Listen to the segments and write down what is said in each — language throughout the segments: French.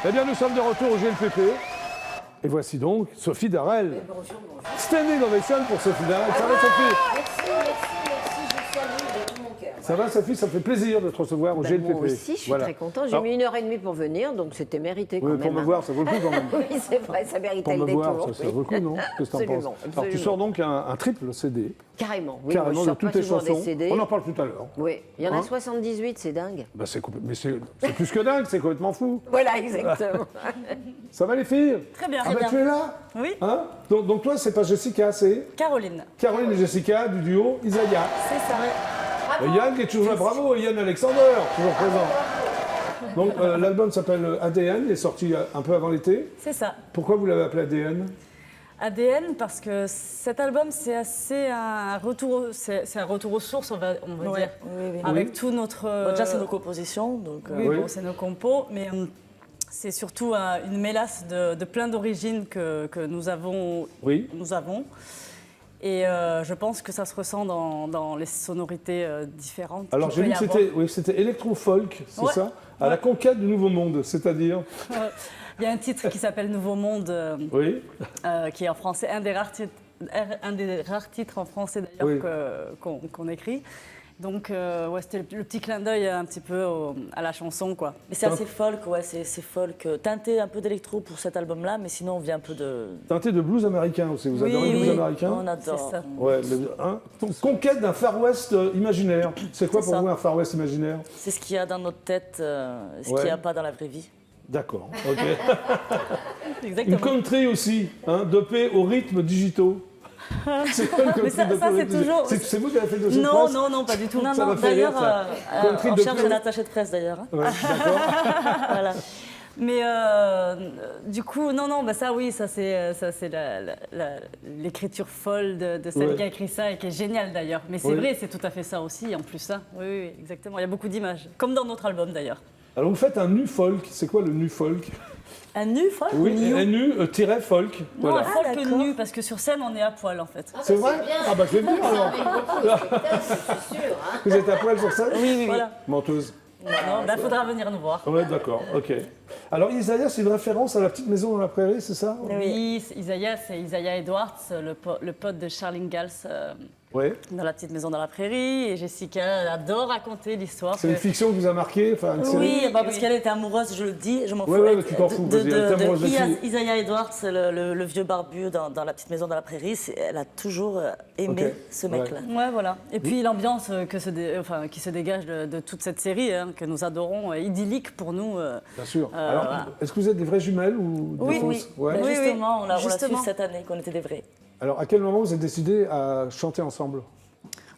Eh bien, nous sommes de retour au GLPP. Et voici donc Sophie Darel. Bonjour. Standing ovation pour Sophie Darel. Ça va, Sophie? Merci, je salue de tout mon cœur. Ça va, Sophie? Ça me fait plaisir de te recevoir au GLPP. Moi aussi, je suis très contente. J'ai mis 1h30 pour venir, donc c'était mérité quand Oui, même. pour me voir, ça vaut le coup quand même. Oui, c'est vrai, ça méritait Pour le me voir, détour. ça vaut le coup, non? Qu'est-ce que t'en penses? Absolument. Alors, tu sors donc un triple CD, Carrément, oui. carrément moi, je de sors toutes pas tes toujours chansons. des CD. On en parle tout à l'heure. Oui, il y en a Hein 78, c'est dingue. Bah, mais c'est plus que dingue, c'est complètement fou. Voilà, exactement. Ça va les filles? Très bien. Ah bah tu es là? Oui. Hein? Donc toi, c'est pas Jessica, c'est Caroline. Caroline et Jessica du duo Isaiah. C'est ça. Et Yann qui est toujours là, bravo, et Yann Alexander, toujours présent. Donc l'album s'appelle ADN, il est sorti un peu avant l'été. C'est ça. Pourquoi vous l'avez appelé ADN? ADN parce que cet album c'est assez un retour, c'est un retour aux sources on va Ouais, dire, oui. avec tout notre. Bon, déjà c'est nos compositions donc. Oui, Oui. bon, c'est nos compos, mais c'est surtout une mélasse de plein d'origines que nous avons. Oui. Nous avons. Et je pense que ça se ressent dans les sonorités différentes. Alors j'ai qu'il vu peut y que avoir. c'était électro-folk, c'est Ouais. ça? À la conquête du nouveau monde, c'est-à-dire? Il y a un titre qui s'appelle Nouveau Monde. Oui. Qui est en français, un des rares titres en français d'ailleurs Oui. qu'on écrit. Donc ouais, c'était le petit clin d'œil un petit peu à la chanson quoi. Mais c'est assez folk, ouais, c'est folk teinté un peu d'électro pour cet album-là, mais sinon on vient un peu de. Teinté de blues américain aussi, vous adorez le blues américain? On adore. C'est ça. Ouais, conquête d'un Far West imaginaire. C'est quoi C'est pour ça. vous un Far West imaginaire? C'est ce qu'il y a dans notre tête, ce Ouais. qu'il n'y a pas dans la vraie vie. D'accord, ok. Une Exactement. country aussi, hein, dopée au rythme digitaux. C'est quoi le country ça, dopé ça, au c'est rythme toujours- C'est vous qui avez fait le dossier de Non, presse? non, pas du tout. Non, Ça non, m'a fait rire, d'ailleurs, ça. Country on de cherche plus. un attaché de presse d'ailleurs. Hein. Ouais, d'accord. Voilà. Mais du coup, non, bah ça oui, ça c'est l'écriture folle de celle Ouais. qui a écrit ça et qui est géniale d'ailleurs. Mais c'est Oui. vrai, c'est tout à fait ça aussi en plus ça. Oui, exactement. Il y a beaucoup d'images, comme dans notre album d'ailleurs. Alors vous faites un nu folk, c'est quoi le nu folk? Un nu folk Oui, ou nu nu-folk. Non, Voilà. un folk d'accord. nu parce que sur scène on est à poil en fait. C'est vrai? Ah bah je vais le dire alors. C'est sûr, hein. Vous êtes à poil sur ça? Oui. Voilà. Menteuse. Non, bah faudra venir nous voir. Ouais, d'accord, ok. Alors Isaiah, c'est une référence à la petite maison dans la prairie, c'est ça? Oui, Isaiah, c'est Isaiah Edwards, le pote de Charles Ingalls Oui. dans La Petite Maison dans la Prairie. Et Jessica adore raconter l'histoire. C'est une fiction qui vous a marqué, enfin une série? Oui, bah, parce oui. qu'elle était amoureuse, je le dis, je m'en fous. Ouais, mais tu t'en fous, vas-y, elle est amoureuse de qui? Isaiah Edwards, le vieux barbu dans La Petite Maison dans la Prairie, elle a toujours aimé Ok, ce mec-là. Ouais, voilà. Et puis l'ambiance qui se dégage de toute cette série, hein, que nous adorons, idyllique pour nous. Bien sûr. voilà. Alors, est-ce que vous êtes des vraies jumelles ou des Oui, fausses? Bah, Ouais. Oui, justement, on l'a su justement. cette année qu'on était des vrais. Alors, à quel moment vous êtes décidé à chanter ensemble?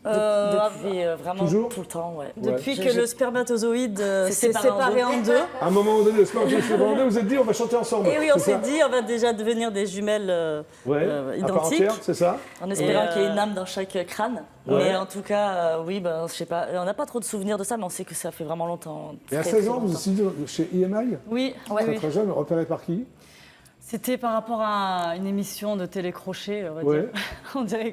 Depuis vraiment toujours tout le temps, ouais. Depuis Je- que je- le spermatozoïde s'est s'est séparé en séparé en deux. À un moment donné, le sport vous vous êtes dit, on va chanter ensemble. Et oui, on c'est s'est ça? dit, on va déjà devenir des jumelles Ouais, à part identiques. entière, c'est ça? En espérant Et, qu'il y ait une âme dans chaque crâne. Ouais. Mais en tout cas, oui, ben, je sais pas, on n'a pas trop de souvenirs de ça, mais on sait que ça fait vraiment longtemps. Et à très, 16 très ans, vous longtemps. étiez chez IMI? Oui, Très, très jeune, repéré par qui? C'était par rapport à une émission de télécrochet, on va Ouais. dire. On dirait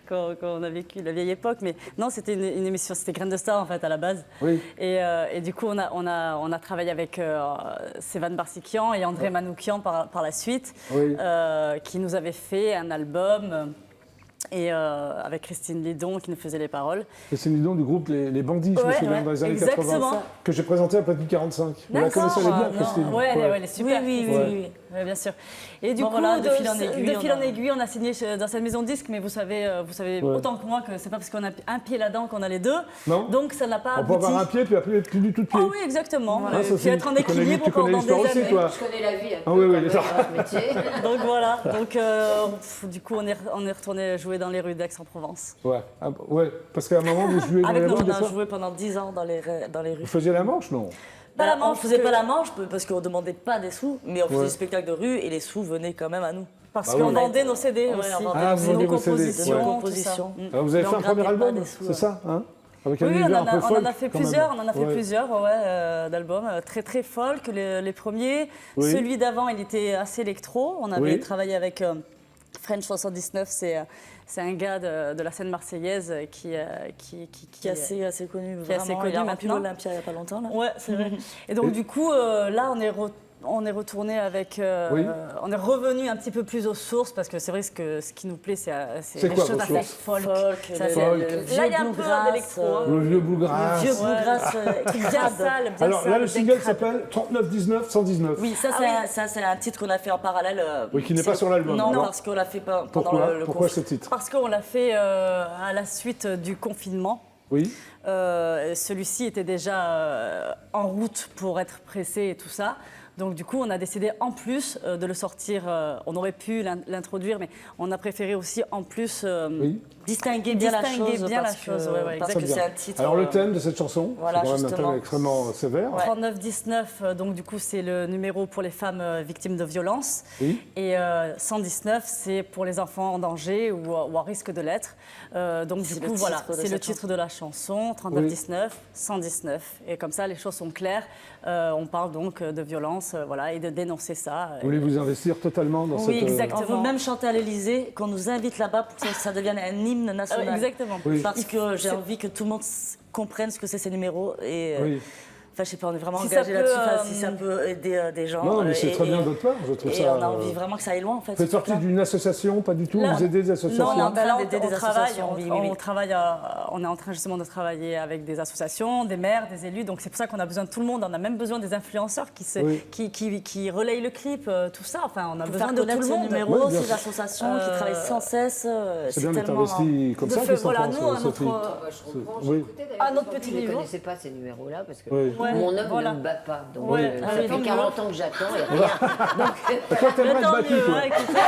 qu'on a vécu la vieille époque, mais non, c'était une émission, c'était Graines de Star en fait à la base. Oui. Et du coup, on a travaillé avec Sévan Barsikian et André Manoukian par la suite, Oui. qui nous avaient fait un album. Et avec Christine Lidon qui nous faisait les paroles. Et c'est une du groupe Les Bandits, je me Ouais, souviens, ouais, dans les années exactement. 80, que j'ai présenté à Platine 45. Vous la D'accord, connaissez bien, non. Christine? Ouais, elle est super. Oui, Ouais. Ouais, bien sûr. Et du Bon, coup, voilà, de fil en aiguille, de on fil a- en aiguille, on a signé dans cette maison de disques, mais vous savez Ouais. autant que moi que c'est pas parce qu'on a un pied là-dedans qu'on a les deux. Non. Donc ça n'a pas On peut abouti. avoir un pied, puis après plus du tout de pied. Ah oui, exactement. Ah, ça, Puis c'est- être en tu connais- équilibre tu connais pendant l'histoire des aussi, années. toi. Je connais la vie un Ah peu oui, comme d'accord. notre métier. Donc voilà. Donc du coup, on est retourné jouer dans les rues d'Aix-en-Provence. Ouais. Ah, ouais, parce qu'à un moment, vous jouez dans Avec les nous, rues, on des a fois? joué pendant 10 ans dans les rues. Vous faisiez la manche, non? Pas la On manche, faisait que- pas la manche parce qu'on demandait pas des sous, mais on faisait Ouais. des spectacles de rue et les sous venaient quand même à nous. Parce Ah qu'on oui. vendait nos CD Ouais, aussi. on vendait Ah, vous nos vendiez vos CD. compositions, Ouais. tout ça. Compositions. Alors, vous avez Mais fait on un premier grattait pas album, des sous, c'est ça, hein? Avec un Oui, univers un peu on folk, en a fait quand même. plusieurs, Ouais. d'albums, très très folk, les premiers. Oui. Celui d'avant, il était assez électro. On avait Oui. travaillé avec French 79, c'est un gars de la scène marseillaise qui Qui est assez connu, qui est assez vraiment. connu Il a rempli maintenant. l'Olympia il y a pas longtemps, là. Ouais, c'est vrai. Et donc du coup, là, on est on est retourné avec. Oui. On est revenu un petit peu plus aux sources parce que c'est vrai que ce qui nous plaît, c'est les quoi, choses vos assez sources folk. Folk, Ça, le- c'est- le vieux Là, il y a un peu bluegrass, d'électro. hein. Le vieux bluegrass. Le vieux bluegrass qui Bien garde. sale, bien Alors là, sale, le bien single crade. s'appelle 3919 119. Oui, ça c'est un titre qu'on a fait en parallèle. Oui, qui n'est pas C'est- sur l'album. Non, Alors, parce qu'on l'a fait pas pendant Pourquoi le Pourquoi confinement. ce titre? Parce qu'on l'a fait à la suite du confinement. Oui. Celui-ci était déjà en route pour être pressé et tout ça. Donc du coup, on a décidé en plus de le sortir. On aurait pu l'introduire, mais on a préféré aussi en plus Oui. distinguer bien la Distinguer chose. bien parce la chose, que- ouais, ouais, parce Très que bien. c'est un titre. Alors le thème de cette chanson, voilà, c'est quand même un justement. thème extrêmement sévère. Ouais. 3919, donc du coup, c'est le numéro pour les femmes victimes de violences. Oui. Et 119, c'est pour les enfants en danger ou à risque de l'être. Donc C'est du le coup, titre voilà, de c'est le cette titre de la chanson, 3919, 119. Et comme ça, les choses sont claires. On parle donc de violence, voilà, et de dénoncer ça. Vous voulez vous investir totalement dans Oui, cette... exactement. On veut même chanter à l'Élysée, qu'on nous invite là-bas pour que ça devienne un hymne national. Exactement. Oui. Parce que j'ai envie que tout le monde comprenne ce que c'est ces numéros. Et, Oui. enfin, je sais pas, on est vraiment Si ça engagé peut, là-dessus. Enfin, si ça peut aider des gens. Non, mais c'est et- très bien et- de votre part, je trouve Et ça... on a envie vraiment que ça aille loin, en fait. Vous faites ce partie truc-là. d'une association, pas du tout? Là- Vous aidez des associations? Non, on est en train là, d'aider des travaille, associations, oui, oui, oui. on travaille, on est en train justement de travailler avec des associations, des maires, des élus. Donc c'est pour ça qu'on a besoin de tout le monde. On a même besoin des influenceurs Oui. qui relayent le clip, tout ça. Enfin, on a Pour besoin faire de tout connaître le ce monde. numéro, Oui, bien ces sûr. associations qui travaillent sans cesse. C'est bien d'être tellement- investi comme ça, qu'est-ce que t'en Voilà, penses, nous, à Sophie? notre... Je comprends, Oui. j'écoutais d'ailleurs À notre aujourd'hui, petit je ne niveau. connaissais pas ces numéros-là parce que Oui. Ouais, mon œuvre voilà. ne me bat pas. Donc Ouais, ça ah oui, fait tant 40 ans que j'attends et rien. Donc, Toi, t'aimerais être Tant battu, mieux, toi. hein, écoutez,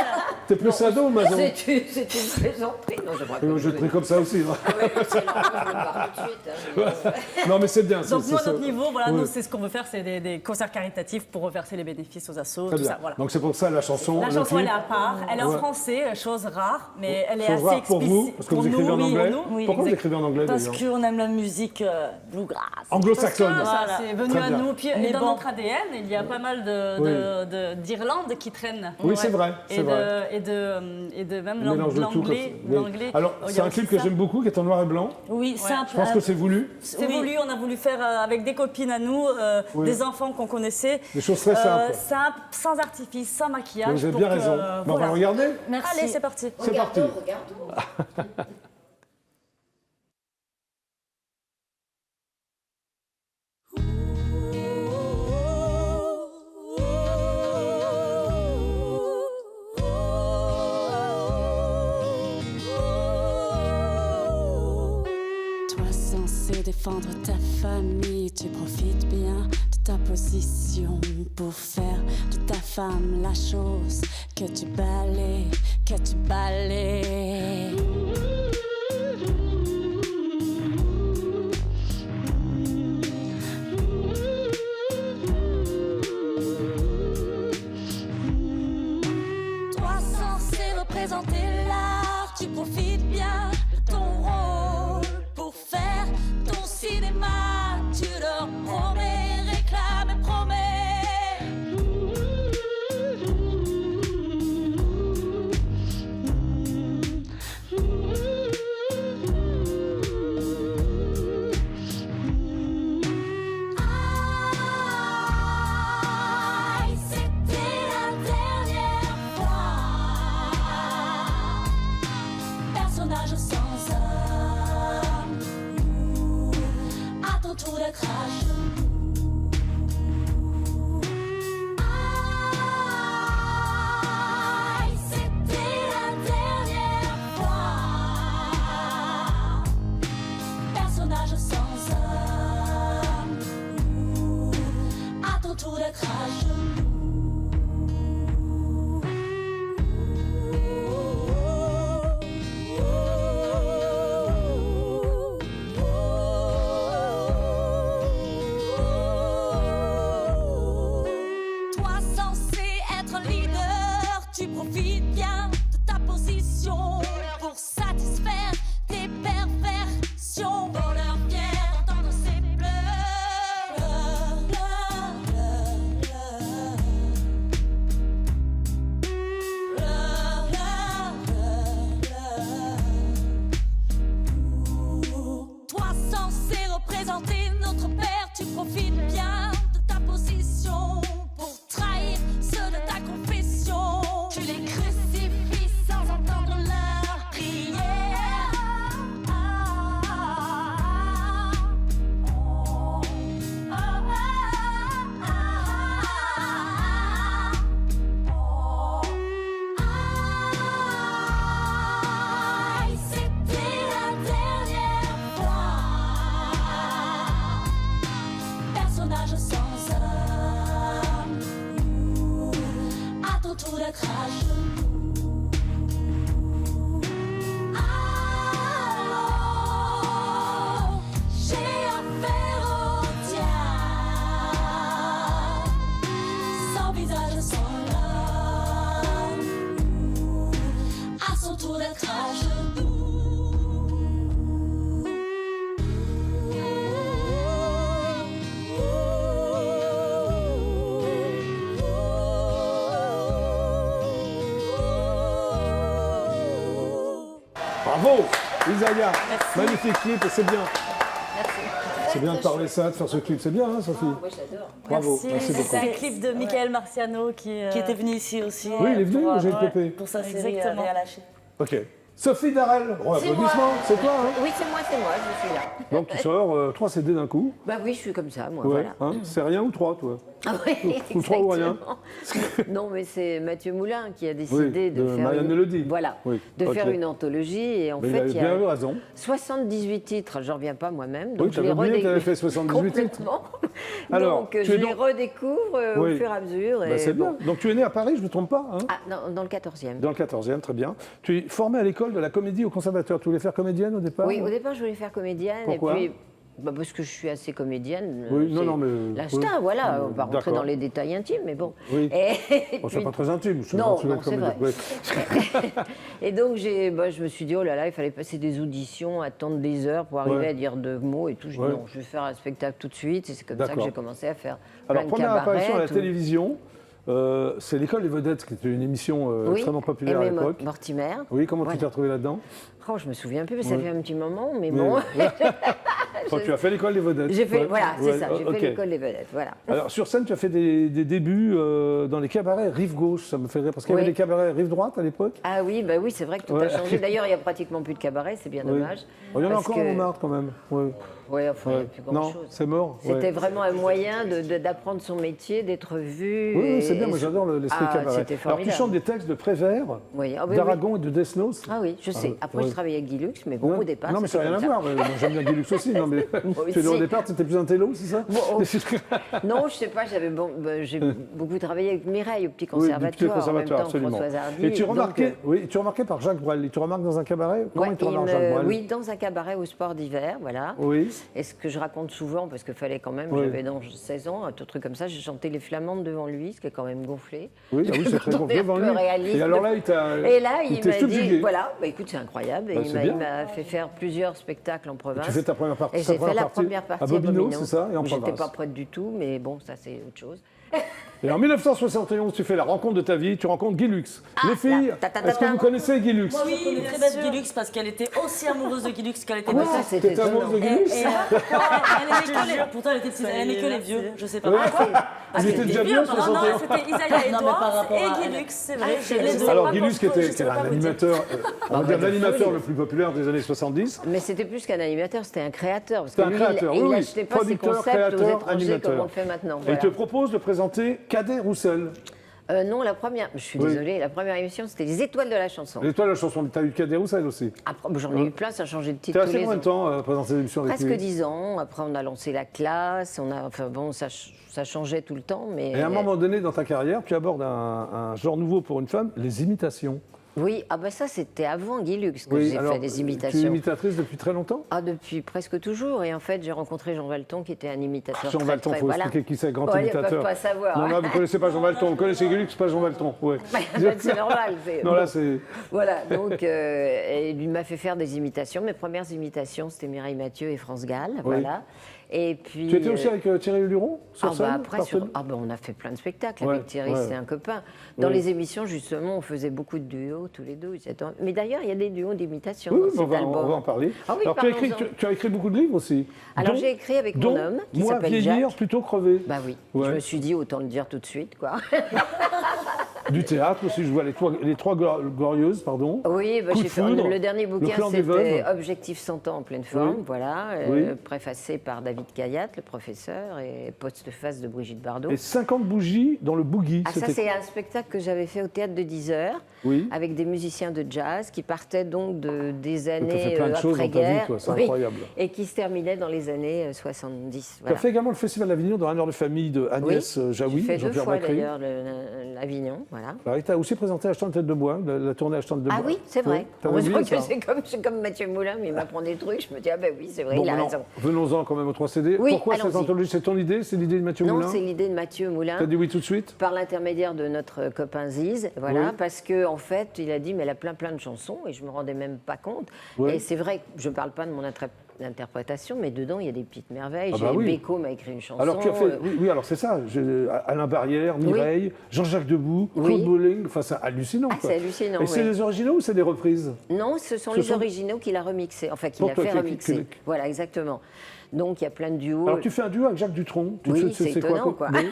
T'es plus sado ou maso? c'est une plaisanterie. Non, je crois Je te prie comme ça aussi. hein. Oui, c'est normal, je me barre tout de suite. Hein, Non, mais c'est bien. Donc nous, à notre c'est- niveau, voilà, Oui. nous, c'est ce qu'on veut faire, c'est des concerts caritatifs pour reverser les bénéfices aux assos, Très tout bien. ça. Voilà. Donc c'est pour ça la chanson. La le chanson, elle clip. est à part. Elle est en Ouais. français, chose rare, mais elle est Chose assez rare pour vous, explicite. parce que Pour vous écrivez nous, en oui, anglais. pour nous, oui, Pourquoi vous exact. écrivez en anglais Parce d'ailleurs? qu'on aime la musique bluegrass. Anglo-saxonne. Ça, Voilà. c'est venu Très à bien. nous. Puis Mais dans bon. notre ADN, il y a pas mal d'Irlande qui traînent. Oui, c'est vrai, c'est vrai. Et de même Un mélange de tout. l'anglais. Oui. l'anglais. Alors, Oh, il y c'est a un aussi clip que ça. j'aime beaucoup, qui est en noir et blanc. Oui, c'est un Je pense que c'est voulu. C'est Oui. voulu, on a voulu faire avec des copines à nous, Oui. des enfants qu'on connaissait. Des choses très simples. Simple, sans artifice, sans maquillage. Vous avez pour bien que, raison. voilà. Bon, on va regarder. Merci. Allez, c'est parti. C'est parti. Regardons. Toi censé défendre ta famille, tu profites bien de ta position pour faire de ta femme la chose que tu balais, que tu balais. Toi censé représenter l'art, tu profites bien de ton rôle pour faire ton cinéma. Tu leur promets, réclames et promets. Aïe, c'était la dernière fois. Personnage sans âme, à ton tour d'être à genoux. Aïe, c'était la dernière fois. Personnage sans âme, à ton tour d'être à genoux. Toi censé être leader, tu profites bien de ta position pour satisfaire tes perversions. Voleur fier d'entendre ses pleurs. Toi censé représenter notre père, tu profites bien de ta position pour trahir Bravo, Isaiah. Magnifique clip, et c'est bien. C'est bien de parler ça, de faire ce clip. C'est bien, hein, Sophie? Moi, j'adore. Bravo, merci beaucoup. C'est le clip de Michael Marciano qui Qui était venu ici aussi. Oui, il est venu, pour, j'ai le pépé. pour sa série Exactement. Rien lâché. Ok. Sophie Darel, bon, C'est moi. applaudissements, c'est toi, hein? Oui, c'est moi, je suis là. Donc tu sors 3 CD d'un coup. Bah oui, je suis comme ça, moi, Ouais, voilà. hein, c'est rien ou 3, toi? Ah oui, Ou trois ou rien. exactement. Non, mais c'est Mathieu Moulin qui a décidé Oui, de faire Marianne Mélodie. Voilà, Oui, de ok. faire une anthologie. Et en Mais fait, il a bien eu raison. 78 titres, j'en reviens pas moi-même. Donc Oui, t'avais oublié que t'avais fait 78 titres. Complètement. Alors, donc tu je es les donc- redécouvre Oui. au fur et à mesure. Bah, et c'est bon. bien. Donc tu es né à Paris, je ne me trompe pas, hein? Ah, dans le 14e. Dans le 14e, très bien. Tu es formée à l'école de la comédie au conservatoire. Tu voulais faire comédienne au départ? Oui, au départ, je voulais faire comédienne. Pourquoi? Et puis, parce que je suis assez comédienne. Oui, non, c'est non, mais- l'instinct, oui. voilà. On va rentrer D'accord. dans les détails intimes, mais bon. Oui. Et Bon, c'est puis- pas très intime. Non, tu veux non, être c'est vrai. comédienne. Ouais. Et donc, je me suis dit, oh là là, il fallait passer des auditions, attendre des heures pour arriver Ouais. à dire 2 mots et tout. Je dis, Ouais. non, je vais faire un spectacle tout de suite. Et c'est comme ça que D'accord. j'ai commencé à faire Alors, plein de première cabarets, apparition à la tout. télévision, c'est L'École des Vedettes, qui était une émission Oui, extrêmement populaire à Aimé l'époque. Mortimer. Oui, comment tu Voilà. t'es retrouvé là-dedans? Oh, je me souviens plus, mais ça Ouais. fait un petit moment, mais Mais- bon. Enfin, tu as fait l'École des Vedettes. J'ai fait, Ouais. voilà, c'est Ouais, ça, j'ai ok. fait l'école des vedettes, voilà. Alors, sur scène, tu as fait des débuts dans les cabarets rive gauche. Ça me fait rire, parce qu'il y avait Oui. des cabarets rive droite à l'époque. Ah oui, bah oui, c'est vrai que tout Ouais. a changé. D'ailleurs, il n'y a pratiquement plus de cabaret, c'est bien Oui. dommage. Oh, il y en a parce encore à Montmartre, quand même. Ouais. Oui, enfin, il n'y a Ouais. plus Non, grand-chose. c'est mort. C'était ouais. vraiment un moyen d'apprendre son métier, d'être vu. Oui, oui, et- c'est bien, et moi j'adore l'esprit Ah, cabaret. c'était Alors tu formidable. chantes des textes de Prévert, Oui, ah, oui, d'Aragon et de Desnos. Ah oui, je sais. Après, ouais. je travaillais avec Guy Lux, mais bon, Ouais. au départ. Non, mais ça n'a c'était rien à comme voir. Moi, j'aime bien Guy Lux aussi. Non, mais tu es au aussi. départ, tu étais plus un télo, c'est ça? Bon, non, je sais pas, j'ai beaucoup travaillé avec Mireille au petit Oui, du conservatoire, petit conservatoire, en même temps absolument. Françoise Hardy. Et tu es donc, remarqué, oui, tu es remarqué par Jacques Brel. Et tu remarques dans un cabaret? Comment ouais, il te remarque, Jacques Brel? oui, dans un cabaret au sport d'hiver, voilà. Oui. Et ce que je raconte souvent, parce qu'il fallait quand même, Oui. j'avais dans 16 ans, un truc comme ça, j'ai chanté Les Flamandes devant lui, ce qui est quand même gonflé. Oui, ah oui, c'est très Quand on compliqué est devant un lui. peu réaliste. Et alors là, il t'a Et là, il t'est m'a subjugué. dit, voilà, bah, écoute, c'est incroyable. Et Bah, il c'est m'a- bien. il m'a fait faire plusieurs spectacles en province. Tu fais ta première partie. Et j'ai fait la première partie à Bobino, c'est ça, et en où j'étais province. pas prête du tout, mais bon, ça c'est autre chose. Et en 1971, tu fais la rencontre de ta vie, tu rencontres Guy Lux. Les filles, ta, ta, ta, est-ce que ta. vous connaissez Guy Lux? Moi, oui, une très belle Guy Lux parce qu'elle était aussi amoureuse de Guy Lux qu'elle était Ah, bah, petite. ça, c'était T'étais amoureuse de étonnant. Guy Lux? Elle aimait que les... Pourtant, elle était petite, elle aimait que les vieux, je sais pas. Il était déjà vieux, Non, non, 61. c'était Isaiah Non, mais par Edouard rapport à et Guy elle. Lux, c'est vrai. c'est les vrai. deux. Alors Par Guy contre, Lux, qui je était sais pas un vous dire. animateur, on va dire de l'animateur folie. le plus populaire des années 70. Mais c'était plus qu'un animateur, c'était un créateur. Parce C'était que un lui, créateur, il oui, oui. n'achetait pas ses Producteur, concepts aux créateur, étrangers animateur. comme on le fait maintenant. Et il voilà. te propose de présenter Cadet Roussel. Non, la première, je suis Oui. désolée, la première émission, c'était Les Étoiles de la chanson. L'étoile de la chanson, tu as eu Cadet Roussel aussi. Après, j'en ai eu plein, ça a changé de Tu titre as tous assez les combien ans. de temps à présenter des émissions avec Presque lui? 10 ans. Après, on a lancé la classe. Enfin bon, ça changeait tout le temps. Mais Et à un moment donné dans ta carrière, tu abordes un genre nouveau pour une femme, les imitations. oui, ah bah ça, c'était avant Guy Lux que j'ai fait des tu es imitations. imitatrice depuis très longtemps? Ah, depuis presque toujours. Et en fait, j'ai rencontré Jean Valton, qui était un imitateur Jean très, Valton, il très, faut voilà. expliquer qui c'est, grand Ouais, ils imitateur. peuvent pas savoir. Non, là, vous ne connaissez pas Jean Valton, vous connaissez Guy Lux, pas Jean Valton. Ouais. C'est normal. Non, là, c'est... Voilà, donc et il m'a fait faire des imitations. Mes premières imitations, c'était Mireille Mathieu et France Gall, voilà. Et puis. Tu étais aussi avec Thierry Luron sur ah scène bah après, Barthelme on a fait plein de spectacles Ouais, avec Thierry, ouais. c'est un copain. Dans Oui. les émissions, justement, on faisait beaucoup de duos, tous les deux. Mais d'ailleurs, il y a des duos d'imitation Oui, dans oui, cet on va album. en parler. Ah oui, Alors, tu as écrit beaucoup de livres aussi. Alors, dont- j'ai écrit avec mon dont homme, qui Moi, s'appelle vieillir, Jacques. plutôt crever. Bah oui, Ouais. je me suis dit, autant le dire tout de suite, quoi. Du théâtre aussi, je vois les trois glorieuses, pardon. Oui, bah, Coup de j'ai fait foudre, le dernier Le bouquin, clan des c'était veuves. Objectif 100 ans en pleine forme, Oui. voilà, Oui. préfacé par David Cayatte, le professeur, et postface de Brigitte Bardot. Et 50 bougies dans le boogie. Ah, ça, c'est un spectacle que j'avais fait au théâtre de 10 heures, Oui. avec des musiciens de jazz qui partaient donc des fait années plein de choses dans ta vie, après-guerre, toi, c'est incroyable. et qui se terminaient dans les années 70. Tu Voilà. as fait également le Festival d'Avignon dans un heure de famille de Agnès J'ai Jaoui, fait 2 Jean-Pierre fois Bacry. d'ailleurs l'Avignon, voilà. Alors, tu as aussi présenté Achetant de tête de bois, la tournée Achetant de bois. Ah oui, c'est vrai. Oui, t'avais Heureusement oublié que ça. c'est comme Mathieu Moulin, mais il m'apprend des trucs. Je me dis, ah ben oui, c'est vrai, Bon, il a maintenant, raison. venons-en quand même aux 3 CD. Oui, Pourquoi cette allons-y. anthologie? C'est ton idée? C'est l'idée de Mathieu Non, Moulin? c'est l'idée de Mathieu Moulin. Tu as dit oui tout de suite? Par l'intermédiaire de notre copain Ziz, voilà, Oui. parce que en fait, il a dit, mais elle a plein de chansons, et je me rendais même pas compte. Oui. Et c'est vrai que je ne parle pas de mon d'interprétation, mais dedans, il y a des petites merveilles. Ah bah oui. Beko m'a écrit une chanson. Alors tu as fait, oui, alors c'est ça, Alain Barrière, Mireille, Jean-Jacques Debout, Claude Oui. Bolling, enfin c'est hallucinant. Ah, quoi. c'est hallucinant, Et c'est oui. les originaux ou c'est des reprises? Non, ce sont les originaux qu'il a remixés, enfin qu'il Pour a toi, fait que- remixer. Voilà, exactement. Donc il y a plein de duos. Alors tu fais un duo avec Jacques Dutronc. Oui, c'est étonnant, quoi. Oui.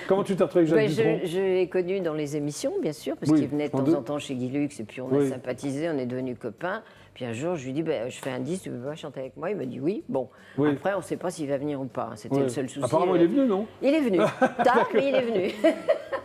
Comment tu t'es retrouvé avec Jacques Dutronc? Je l'ai connu dans les émissions, bien sûr, parce Oui, qu'il venait de en temps deux. en temps chez Guy Lux, et puis on Oui. a sympathisé, on est devenus copains. Puis un jour, je lui dis, je fais un disque, tu veux pas chanter avec moi? Il m'a dit oui. Bon, Oui. après, on ne sait pas s'il va venir ou pas. C'était Ouais. le seul souci. Apparemment il est venu, non? Il est venu. Tard, mais il est venu.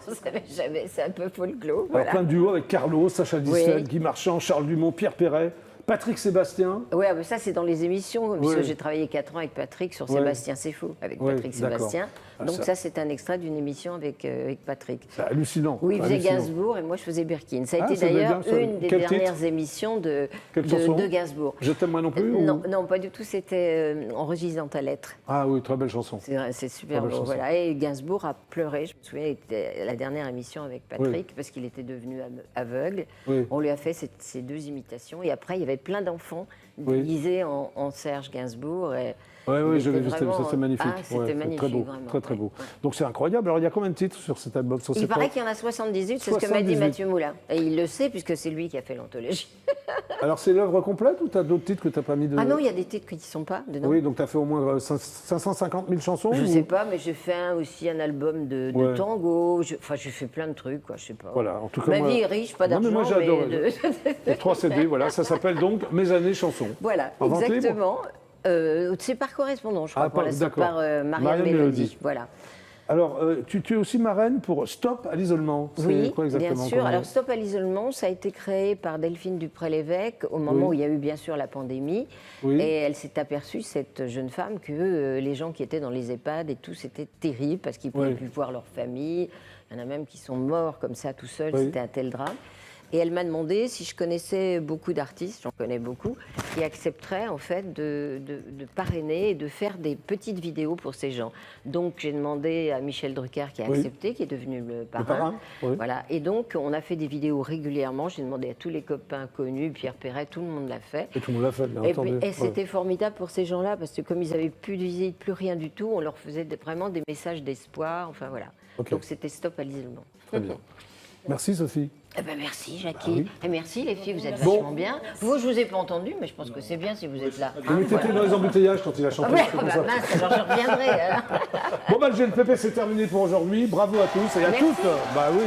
On ne savait jamais, c'est un peu folklore. Alors Voilà. plein de duos avec Carlo, Sacha Distel, Oui. Guy Marchand, Charles Dumont, Pierre Perret, Patrick Sébastien. Oui, mais ça, c'est dans les émissions, parce Ouais. que j'ai travaillé 4 ans avec Patrick sur Ouais. Sébastien C'est Fou, avec Ouais, Patrick d'accord. Sébastien. Ah, Donc ça- ça, c'est un extrait d'une émission avec Patrick. C'est hallucinant. Oui, il faisait hallucinant. Gainsbourg et moi, je faisais Birkin. Ça a Ah, été ça doit être d'ailleurs bien, ça. une des Quel titre dernières émissions de Quelle chanson Gainsbourg. Je t'aime moi non plus ou- Non, non, pas du tout, c'était Enregistre dans ta lettre. Ah oui, très belle chanson. C'est super belle beau. chanson. Voilà. Et Gainsbourg a pleuré, je me souviens, c'était la dernière émission avec Patrick, parce qu'il était devenu aveugle. Oui. On lui a fait ces 2 imitations. Et après, il y avait plein d'enfants Oui. déguisés en Serge Gainsbourg. Et Oui, il oui, je l'ai était vu, vraiment- ça c'est magnifique. Ah, c'était Ouais, c'est magnifique, très beau, vraiment. très très beau. Ouais. Donc c'est incroyable. Alors il y a combien de titres sur cet album sur Il ces paraît trois- qu'il y en a 78, c'est ce que m'a dit 78. Mathieu Moulin. Et il le sait, puisque c'est lui qui a fait l'anthologie. Alors c'est l'œuvre complète ou tu as d'autres titres que tu n'as pas mis de... Ah non, il y a des titres qui ne sont pas dedans. Oui, donc tu as fait au moins 550 000 chansons Je ou- sais pas, mais j'ai fait aussi un album de Ouais. tango. Enfin, j'ai fait plein de trucs, quoi. Je sais pas. Voilà, en tout cas, Ma moi- vie est riche, pas Non, mais d'argent, moi, j'ai adoré. de- Les 3 CD, voilà, ça s'appelle donc Mes années chansons. Voilà, En vente libre exactement. C'est par correspondance, je crois, Ah, qu'on la sort d'accord. par Marianne Marianne Mélodie. Mélodie. Voilà. Alors, tu es aussi marraine pour Stop à l'isolement. C'est Oui, quoi bien exactement sûr. comme- Alors, Stop à l'isolement, ça a été créé par Delphine Dupré-Lévesque au moment Oui. où il y a eu bien sûr la pandémie. Oui. Et elle s'est aperçue, cette jeune femme, que les gens qui étaient dans les EHPAD et tout, c'était terrible parce qu'ils ne pouvaient Oui. plus voir leur famille. Il y en a même qui sont morts comme ça tout seuls. Oui. C'était un tel drame. Et elle m'a demandé si je connaissais beaucoup d'artistes, j'en connais beaucoup, qui accepteraient en fait de parrainer et de faire des petites vidéos pour ces gens. Donc j'ai demandé à Michel Drucker qui a Oui. accepté, qui est devenu le parrain. parrain, oui. Voilà. Et donc on a fait des vidéos régulièrement. J'ai demandé à tous les copains connus, Pierre Perret, tout le monde l'a fait. Et tout le monde l'a fait, bien Et, entendu. et c'était formidable pour ces gens-là parce que comme ils n'avaient plus de visite, plus rien du tout, on leur faisait vraiment des messages d'espoir. Enfin voilà. Ok. Donc c'était Stop à l'isolement. Très bien. Merci Sophie. Eh ben merci Jackie. Ah oui. Et merci les filles, vous êtes Bon. vachement bien. Vous, je vous ai pas entendu, mais je pense que c'est bien si vous êtes là. Mais tu étais dans les embouteillages quand il a chanté. Ah ouais, c'est pour bah ça. mince, alors je reviendrai. Alors. Bon, bah, le GLPP, c'est terminé pour aujourd'hui. Bravo à tous et à Merci. toutes. Bah oui.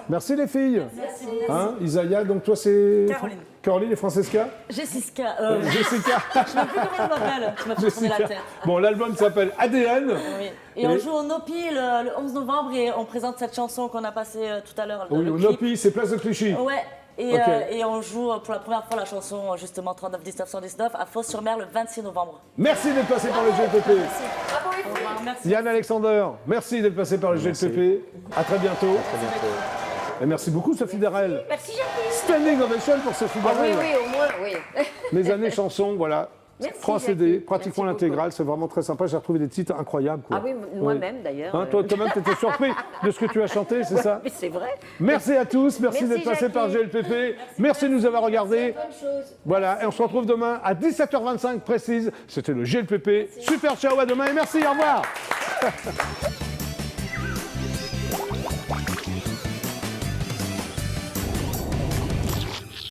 Merci les filles. Hein, Isaiah, donc toi c'est. Caroline. Caroline et Francesca. Jessica, Jessica. je ne sais plus comment elle m'appelle, tu m'as fait tourner la Jessica. tête. Bon, l'album s'appelle ADN. Oui. Et on joue au Nopi le 11 novembre et on présente cette chanson qu'on a passée tout à l'heure. Oui, le au clip. Nopi, c'est Place de Clichy. Ouais. Et, Ok. et on joue pour la première fois la chanson justement 39-19-119 à Fos-sur-Mer le 26 novembre. Merci d'être passé par le GLPP. Au revoir, merci. Yann Alexander, merci d'être passé par le GLPP. À très bientôt. Et merci beaucoup Sophie Darel. Merci Jackie. Standing ovation pour Sophie Ah oui, Darel. oui, au moins, oui. Mes années chansons, voilà. Merci, 3 CD, Jackie. pratiquement Merci l'intégrale, c'est vraiment très sympa. J'ai retrouvé des titres incroyables. Quoi. Ah oui, moi-même d'ailleurs. Hein, toi-même, tu étais surpris de ce que tu as chanté, c'est ça? Mais c'est vrai. Merci à tous, merci Merci, d'être passé Jackie. par GLPP. Merci de nous avoir regardés. Bonne chose. Voilà, et on se retrouve demain à 17h25 précise. C'était le GLPP. Super, ciao, à demain et merci, au revoir.